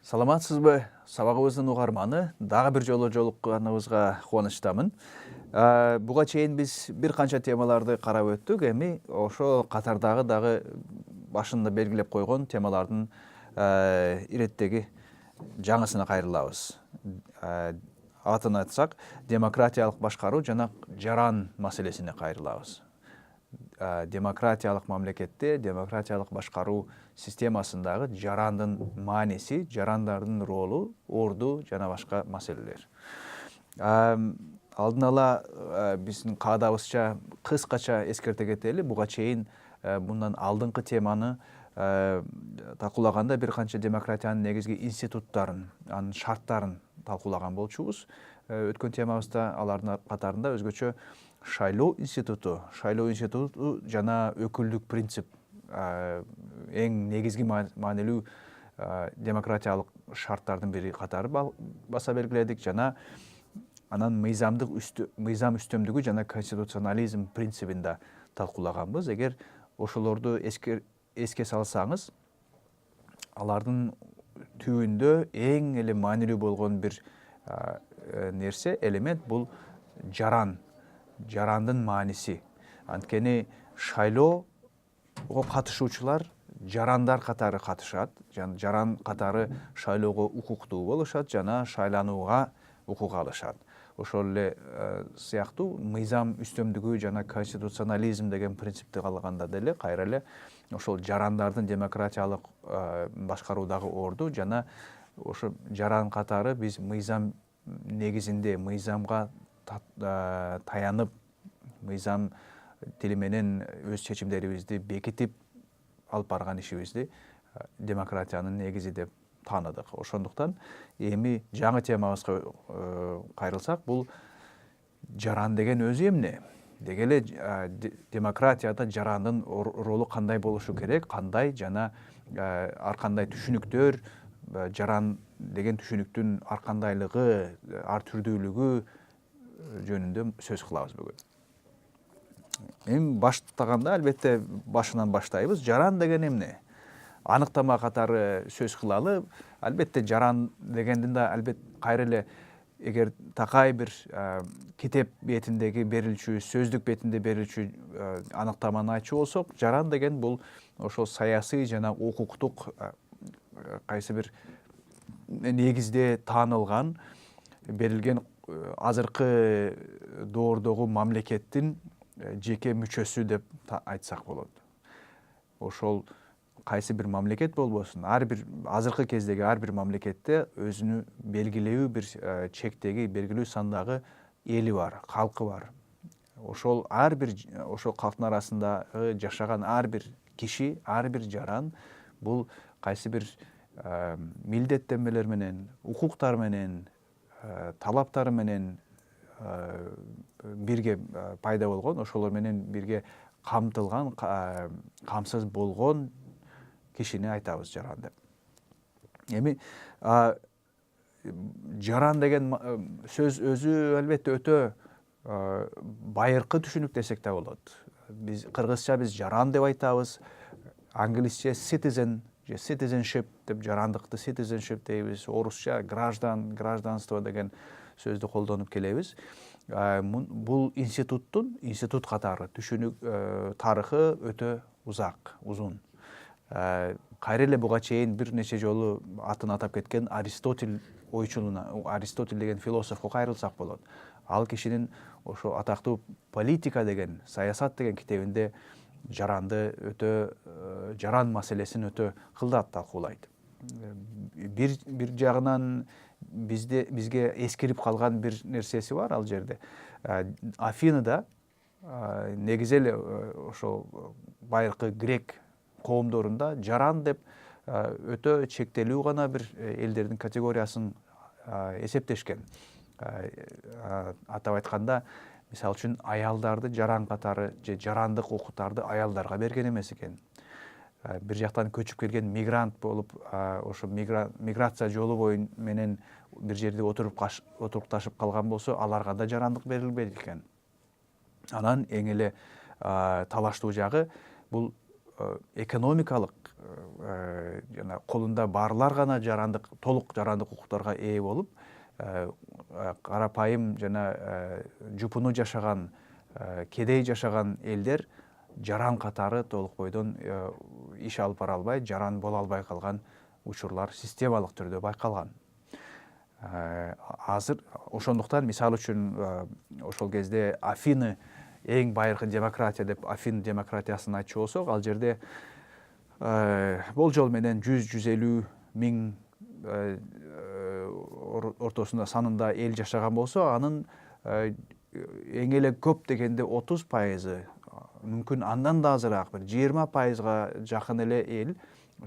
Саламатсызбы, сабагыбыздын угарманы, дагы бир жолу жолукканыбызга кубанычтамын. Буга чейин биз бир канча темаларды карап өттүк, эми ошо катардагы дагы башында белгилеп койгон темалардын иреттеги жаңысына кайрылабыз. Атын айтсак, демократиялык башкаруу жана жаран маселесине кайрылабыз. Демократиялык мамлекетте, демократиялык башкаруу системасындагы жарандын мааниси, жарандардын ролу, орду жана башка маселелер. Алдын ала биздин каадабызча кыскача эскерте кетели. Буга чейин мындан алдыңкы теманы талкуулаганда бир канча демократиянын негизги институттарын, анын шарттарын талкуулаган болчубуз. Өткөн темабызда алардын катарында өзгөчө шайлоо институту жана өкүлдүк принцип эң негизги маанилүү демократиялык шарттардын бири катары баса белгиледик. Жана анан мыйзам үстөмдүгү жана конституционализм принцибин да талкуулаганбыз. Эгер ошолорду эске салсаңыз, алардын түбүндө эң эле маанилүү болгон бир нерсе, элемент бул жарандын мааниси. Анткени шайлоого катышуучулар жарандар катары катышат, жаран катары шайлоого укуктуу болушат жана шайланууга укук алышат. Ошол эле сыяктуу мыйзам үстөмдүгү жана конституционализм деген принципти алганда деле кайра эле ошол жарандардын демократиялык башкаруудагы орду жана ошо жаран катары биз мыйзам негизинде, мыйзамга таянып, мыйзам тили менен өз чечимдерибизди бекитип алып барган ишибизди демократиянын негизи деп тааныдык. Ошондуктан эми жаңы темабызга кайрылсак, бул жаран деген өзү эмне? Деги эле демократияда жарандын ролу кандай болушу керек, кандай жана ар кандай түшүнүктөр, жаран деген түшүнүктүн ар кандайлыгы, ар түрдүүлүгү жөнүндө сөз кылабыз бүгүн. Эми баштаганда албетте башынан баштайбыз. Жаран деген эмне? Аныктама катары сөз кылалы. Албетте жаран дегендин да кайра эле эгер такай бир китеп бетиндеги берилчү, сөздүк бетинде берилчү аныктаманы айтчу болсок, жаран деген бул ошол саясий жана укуктук кайсы бир негизде таанылган, берилген азыркы доордогу мамлекеттин жеке мүчөсү деп айтсак болот. Ошол кайсы бир мамлекет болбосун, ар бир азыркы кездеги ар бир мамлекетте өзүнү белгилүү бир чектеги, белгилүү сандагы эли бар, калкы бар. Ошол ар бир ошол калктын арасындагы жашаган ар бир киши, ар бир жаран бул кайсы бир милдеттенмелер менен, укуктар менен, талаптары менен бирге пайда болгон, ошолор менен бирге камтылган, камсыз болгон кишини айтабыз жаран деп. Эми жаран деген сөз өзү албетте өтө байыркы түшүнүк десек да болот. Биз кыргызча жаран деп айтабыз, англисче citizenship деп, жарандыкты citizenship дейбиз, орусча гражданство деген сөздү колдонуп келебиз. Бул институт катары түшүнүк тарыхы өтө узун. Кайра эле буга чейин бир нече жолу атын атап кеткен Аристотель деген философко кайрылсак болот. Ал кишинин ошо атактуу политика деген, саясат деген китебинде жаран маселесин өтө кылдат талкуулайт. Бир жагынан бизге эскирип калган бир нерсеси бар ал жерде. Афинада негизи эле ошол байыркы грек коомдорунда жаран деп өтө чектелүү гана бир элдердин категориясын эсептешкен. Атап айтканда, мисалы үчүн аялдарды жаран катары же жарандык укуктарды аялдарга берген эмес экен. Бир жактан көчүп келген мигрант болуп, ошо миграция жолу менен бир жерде отурукташып калган болсо, аларга да жарандык берилбейт экен. Анан эң эле талаштуу жагы бул экономикалык жана колунда барлар гана жарандык, толук жарандык укуктарга ээ болуп, карапайым жана жупуну жашаган, кедей жашаган элдер жаран катары толук бойдон иш алып бара албай, жаран боло албай калган учурлар системалык түрдө байкалган. Азыр ошондуктан мисалы үчүн ошол кезде Афины эң байыркы демократия деп Афин демократиясын айтчу болсок, ал жерде болжол менен 100-150 миң ортосунда санында эл жашаган болсо, анын эң эле көп дегенде 30%, мүмкүн андан да азыраак, бир 20%га жакын эле эл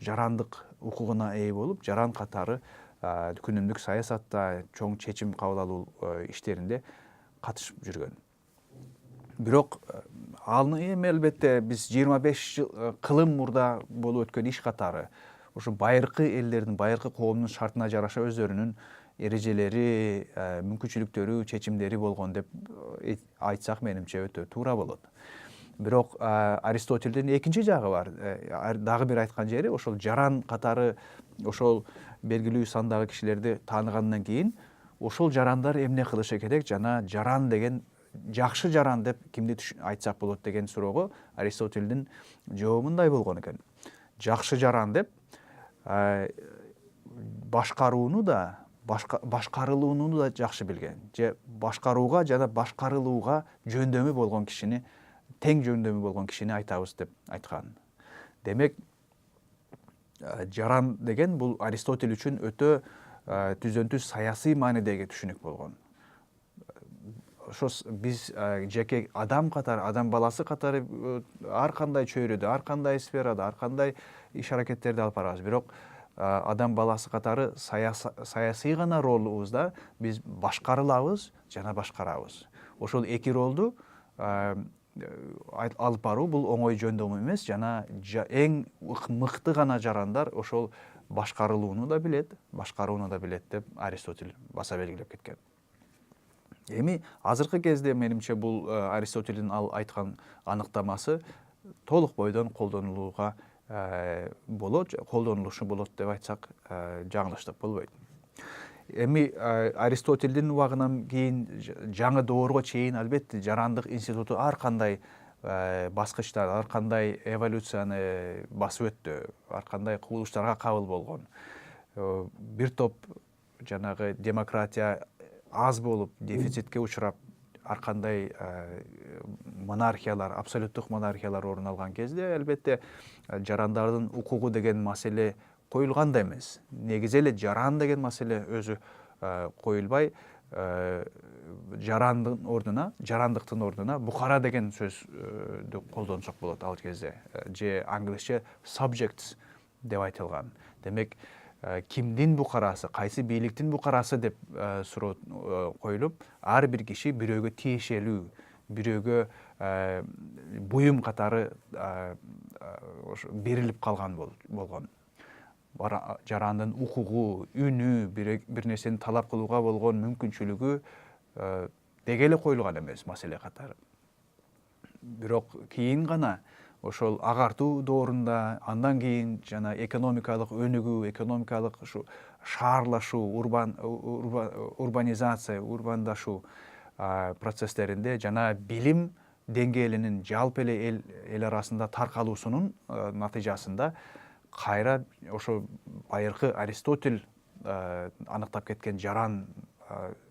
жарандык укугуна ээ болуп, жаран катары күнүмдүк саясатта, чоң чечим кабыл алуу иштеринде катышып жүргөн. Бирок аны эми албетте биз 25 кылым мурда болуп өткөн иш катары ошо байыркы элдердин, байыркы коомдун шартына жараша өздөрүнүн эрежелери, мүмкүнчүлүктөрү, чечимдери болгон деп айтсак менимче өтө туура болот. Бирок Аристотелдин экинчи жагы бар. Дагы бир айткан жери, ошол жаран катары ошол белгилүү сандагы кишилерди тааныгандан кийин ошол жарандар эмне кылышы керек жана жаран деген жакшы жаран деп кимди айтсак болот деген суроого Аристотелдин жообу мындай болгон экен. Жакшы жаран деп башкарууну да, башкарылууну да жакшы билген, же башкарууга жана башкарылууга жөндөмү болгон кишини, тең жөндөмү болгон кишини айтабыз деп айткан. Демек, жаран деген бул Аристотель үчүн өтө түзөн-түз саясий маанидеги түшүнүк болгон. Ошо биз жеке адам катары, адам баласы катары ар кандай чөйрөдө, ар кандай сферада, ар кандай иш аракеттерди алып барабыз. Бирок адам баласы катары саясий гана ролубузда биз башкарылабыз жана башкарабыз. Ошол эки ролду алып баруу бул оңой жөндөм эмес, жана эң мыкты гана жарандар ошол башкарылууну да билет, башкарууну да билет деп Аристотель баса белгилеп кеткен. Эми азыркы кезде менимче бул Аристотельдин ал айткан аныктамасы толук бойдон колдонулууга болот, колдонулушу болот деп айтсак жаңылыштык болбойт. Эми Аристотельдин убагынан кийин жаңы доорго чейин албетте жарандык институту ар кандай баскычтар, ар кандай эволюцияны басып өттү, ар кандай кубулуштарга кабыл болгон. Бир топ жанагы демократия аз болуп, дефицитке учурап, ар кандай монархиялар, абсолюттук монархиялар орун алган кезде албетте жарандардын укугу деген маселе коюлган да эмес. Негизи эле жаран деген маселе өзү коюлбай, жарандыктын ордуна букара деген сөздү колдонсок болот ал кезде. Же англисче subjects деп айтылган. Демек, кимдин букарасы, кайсы бийликтин букарасы деп суроо коюлуп, ар бир киши бирөөгө тиешелүү, бирөөгө буюм катары берилип калган болгон. Жарандын укугу, үнү, бир нерсени талап кылууга болгон мүмкүнчүлүгү деги эле коюлган эмес маселе катары. Бирок кийин гана ошол агартуу доорунда, андан кийин жана экономикалык өнүгүү, экономикалык ушу шаарлашуу, урбанизация, урбандашуу процесстеринде жана билим деңгээлинин жалпы эле эл арасында таркалуусунун натыйжасында кайра ошо байыркы Аристотель аныктап кеткен жаран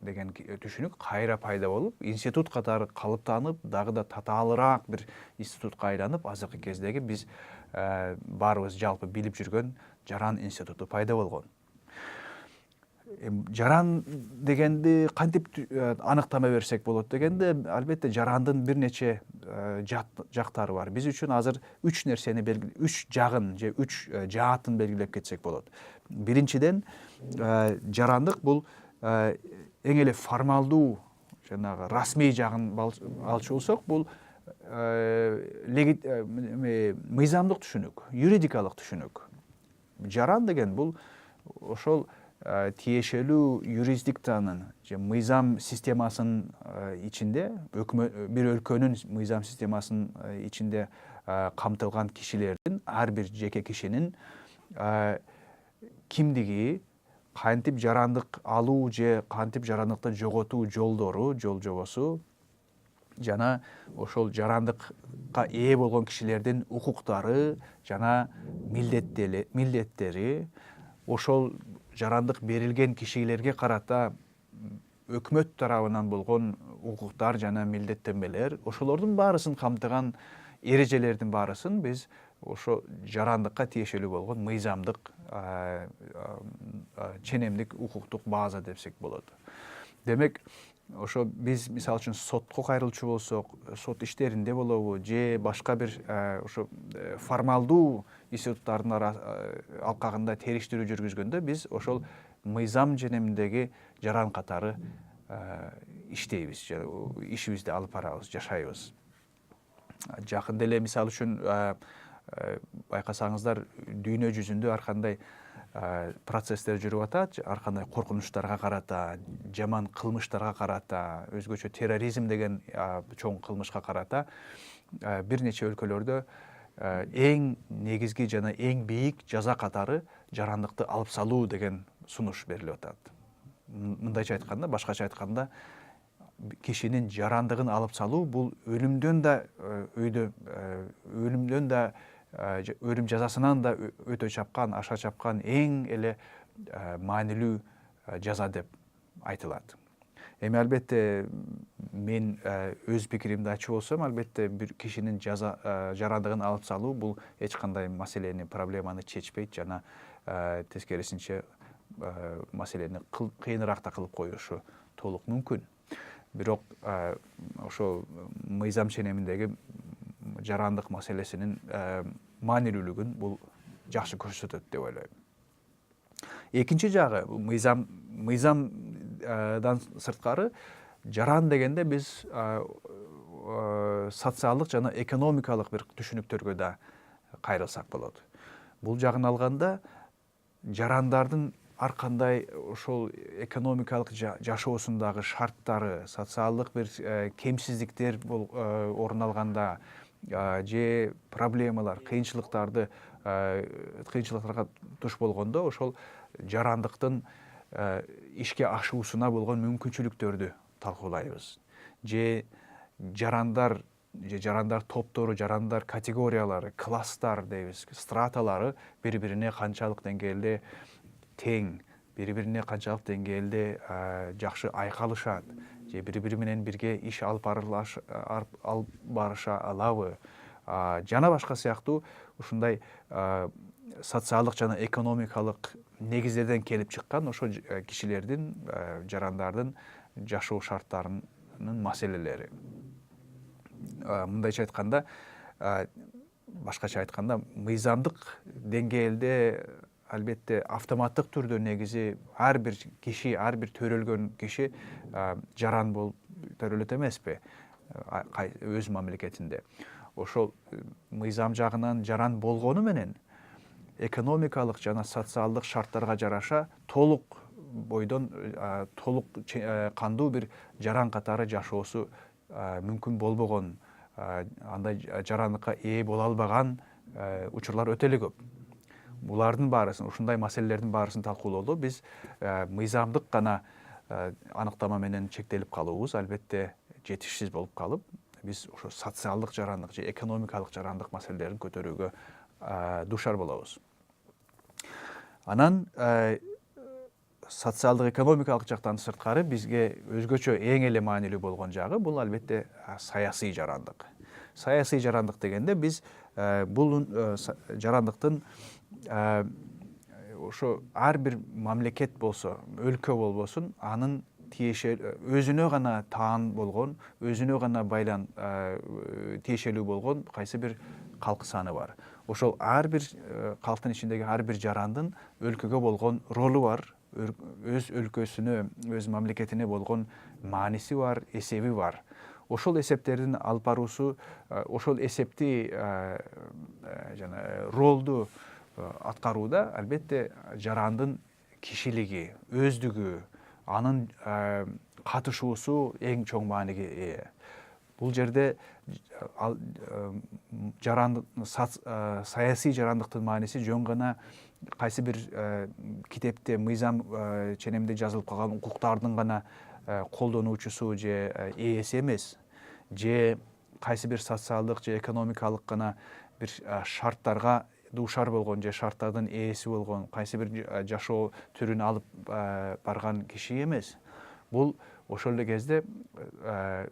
деген түшүнүк кайра пайда болуп, институт катары калыптанып, дагы да татаалыраак бир институтка айланып, азыркы кездеги биз баарыбыз жалпы билип жүргөн жаран институту пайда болгон. Жаран дегенди кантип аныктама берсек болот дегенде, албетте жарандын бир нече жактары бар. Биз үчүн азыр 3 нерсени 3 жагын же 3 жаатын белгилеп кетсек болот. Биринчиден, жарандык бул эң эле формалдуу, жанагы расмий жагын алчу болсок, бул мыйзамдык түшүнүк, юридикалык түшүнүк. Жаран деген бул ошол тиешелүү юрисдикциянын же мыйзам системасынын ичинде бир өлкөнүн мыйзам системасынын ичинде камтылган кишилердин ар бир жеке кишинин кимдиги, кантип жарандык алуу же кантип жарандыкты жоготуу жолдору, жол жобосу жана ошол жарандыкка ээ болгон кишилердин укуктары жана милдеттери, ошол жарандык берилген кишилерге карата өкмөт тарабынан болгон укуктар жана милдеттенмелер, ошолордун баарысын камтыган эрежелердин баарысын биз ошо жарандыкка тиешелүү болгон мыйзамдык ченемдик укуктук база десек болот. Демек, ошо биз мисалы үчүн сотко кайрылчу болсок, сот иштеринде болобу же башка бир ошо формалдуу институттардын алкагында териштирүү жүргүзгөндө биз ошол мыйзам ченеминдеги жаран катары иштейбиз, ишибизди алып барабыз, жашайбыз. Жакында эле мисалы үчүн байкасаңыздар, дүйнө жүзүндө ар кандай процесстер жүрүп атат, ар кандай коркунучтарга карата, жаман кылмыштарга карата, өзгөчө терроризм деген чоң кылмышка карата бир нече өлкөлөрдө эң негизги жана эң бийик жаза катары жарандыкты алып салуу деген сунуш берилип атат. Мындайча айтканда, башкача айтканда, кишинин жарандыгын алып салуу бул өлүмдөн да өлүм жазасынан да өтө чапкан, аша чапкан эң эле маанилүү жаза деп айтылат. Эми албетте мен өз пикиримди айтчу болсом, албетте бир кишинин жарандыгын алып салуу бул эч кандай маселени, проблеманы чечпейт жана тескерисинче маселени кыйыныраак да кылып коюшу толук мүмкүн. Бирок ошо мыйзам ченеминдеги жарандык маселесинин маанилүүлүгүн бул жакшы көрсөтөт деп ойлойм. Экинчи жагы, мыйзамдан сырткары жаран дегенде биз социалдык жана экономикалык бир түшүнүктөргө да кайрылсак болот. Бул жагын алганда жарандардын ар кандай ошол экономикалык жашоосундагы шарттары, социалдык бир кемсиздиктер орун алганда же проблемалар, кыйынчылыктарга туш болгондо ошол жарандыктын ишке ашуусуна болгон мүмкүнчүлүктөрдү талкуулайбыз. Же жарандар топтору, жарандар категориялары, класстар дейбиз, страталары бири-бирине канчалык деңгээлде тең, бири-бирине канчалык деңгээлде жакшы айкалышат, же бири-бири менен бирге иш алып барыша алабы, жана башка сыяктуу ушундай социалдык жана экономикалык негиздерден келип чыккан ошо кишилердин, жарандардын жашоо шарттарынын маселелери. Мындайча айтканда, башкача айтканда, мыйзамдык деңгээлде албетте автоматтык түрдө негизи ар бир киши, ар бир төрөлгөн киши жаран болуп төрөлөт эмеспи өз мамлекетинде. Ошол мыйзам жагынан жаран болгону менен экономикалык жана социалдык шарттарга жараша толук бойдон толук кандуу бир жаран катары жашоосу мүмкүн болбогон, андай жарандыкка ээ боло албаган учурлар өтө эле көп. Булардын баарысын, ушундай маселелердин баарысын талкуулоодо биз мыйзамдык гана аныктама менен чектелип калуубуз албетте жетишсиз болуп калып, биз ошо социалдык жарандык же экономикалык жарандык маселелерин көтөрүүгө душар болобуз. Анан социалдык экономикалык жактан сырткары бизге өзгөчө эң эле маанилүү болгон жагы бул албетте саясий жарандык. Саясий жарандык дегенде биз бул жарандыктын ошо ар бир мамлекет болсо, өлкө болбосун, анын өзүнө гана таан болгон, өзүнө гана тиешелүү болгон кайсы бир калк саны бар. Ошол ар бир калктын ичиндеги ар бир жарандын өлкөгө болгон ролу бар, өз өлкөсүнө, өз мамлекетине болгон мааниси бар, эсеби бар. Ошол эсептердин алып баруусу, ошол эсепти жана ролду аткарууда албетте жарандын кишилиги, өздүгү, анын катышуусу эң чоң мааниге ээ. Бул жерде саясий жарандыктын мааниси жөн гана кайсы бир китепте мыйзам ченемде жазылып калган укуктардын гана колдонуучусу же ээси эмес, же кайсы бир социалдык же экономикалык гана бир шарттарга дуушар болгон же шарттардын ээси болгон кайсы бир жашоо түрүн алып барган киши эмес. Бул ошол эле кезде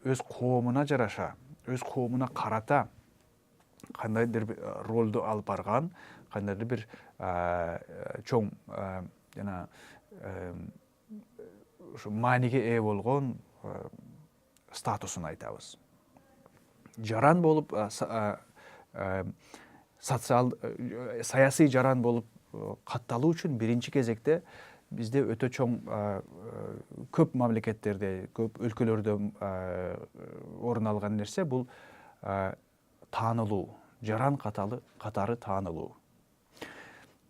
өз коомуна жараша, өз коомуна карата кандайдыр бир ролду алып барган, кандайдыр бир чоң жана ушу мааниге ээ болгон статусун айтабыз. Жаран болуп саясий жаран болуп катталуу үчүн биринчи кезекте бизде өтө чоң көп мамлекеттерде, көп өлкөлөрдө орун алган нерсе бул таанылуу, жаран катары таанылуу.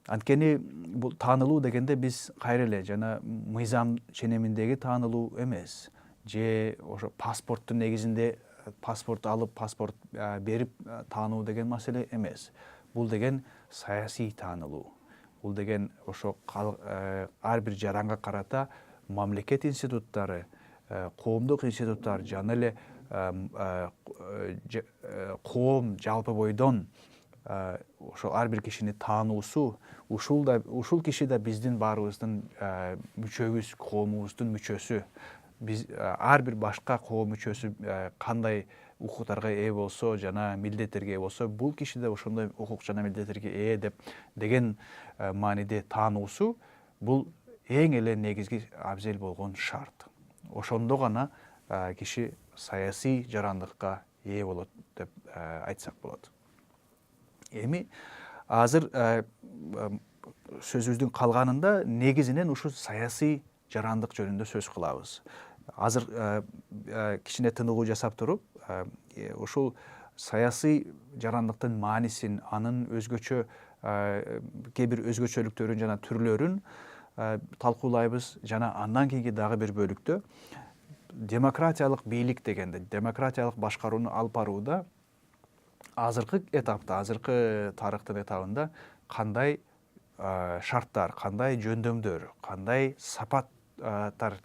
Анткени бул таанылуу дегенде биз кайра эле жана мыйзам ченеминдеги таанылуу эмес, же ошо паспорттун негизинде паспорт алып, паспорт берип таануу деген маселе эмес. Бул деген саясий таанылуу. Бул деген ошо ар бир жаранга карата мамлекет институттары, коомдук институттар жана эле коом жалпы бойдон ошо ар бир кишини таануусу, ушул киши да биздин баарыбыздын мүчөбүз, коомубуздун мүчөсү. Биз ар бир башка коом мүчөсү кандай укуктарга ээ болсо жана милдеттерге ээ болсо, бул киши да ошондой укук жана милдеттерге ээ деген мааниде таануусу бул эң эле негизги абзел болгон шарт. Ошондо гана киши саясий жарандыкка ээ болот деп айтсак болот. Эми азыр сөзүбүздүн калганында негизинен ушу саясий жарандык жөнүндө сөз кылабыз. Азыр кичине тыныгуу жасап туруп, ушул саясий жарандыктын маанисин, анын өзгөчө кээ бир өзгөчөлүктөрүн жана түрлөрүн талкуулайбыз жана андан кийинки дагы бир бөлүктө демократиялык бийлик дегенде, демократиялык башкарууну алып барууда азыркы этапта, азыркы тарыхтын этабында кандай шарттар, кандай жөндөмдөр, кандай сапаттар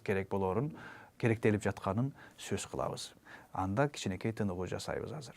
керектелип жатканын сөз кылабыз. Анда кичинекей тыныгуу жасайбыз азыр.